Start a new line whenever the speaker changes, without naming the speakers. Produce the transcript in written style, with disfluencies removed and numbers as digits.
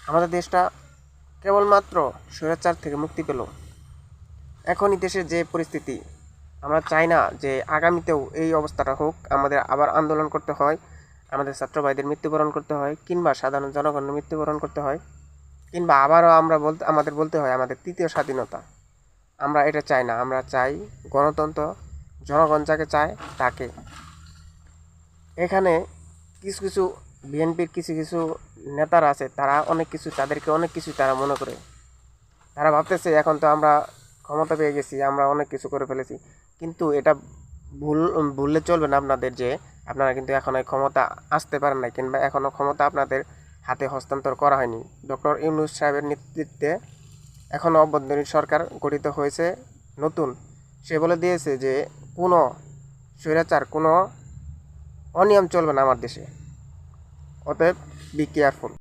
আমাদের দেশটা কেবলমাত্র স্বৈরাচার থেকে মুক্তি পেল। এখনই দেশের যে পরিস্থিতি, আমরা চাই না যে আগামীতেও এই অবস্থাটা হোক, আমাদের আবার আন্দোলন করতে হয়, আমাদের ছাত্র ভাইদের মৃত্যুবরণ করতে হয়, কিংবা সাধারণ জনগণের মৃত্যুবরণ করতে হয়, কিংবা আবারও আমাদের বলতে হয় আমাদের তৃতীয় স্বাধীনতা। আমরা এটা চাই না। আমরা চাই গণতন্ত্র। জনগণ যাকে চায় তাকে। এখানে কিছু কিছু বিএনপির কিছু কিছু নেতারা আছে, তারা তাদেরকে অনেক কিছু তারা মনে করে। তারা ভাবতেছে এখন তো আমরা ক্ষমতা পেয়ে গেছি, আমরা অনেক কিছু করে ফেলেছি। কিন্তু এটা ভুললে চলবে না আপনাদের, যে আপনারা কিন্তু এখন এই ক্ষমতা আসতে পারেন না, কিংবা এখনও ক্ষমতা আপনাদের হাতে হস্তান্তর করা হয়নি। ডক্টর ইউনূস সাহেবের নেতৃত্বে এখনও অভ্যন্তরীণ সরকার গঠিত হয়েছে নতুন। সে বলে দিয়েছে যে কোনো স্বৈরাচার, কোনো অনিয়ম চলবে না আমার দেশে। অতএব বি কেয়ারফুল।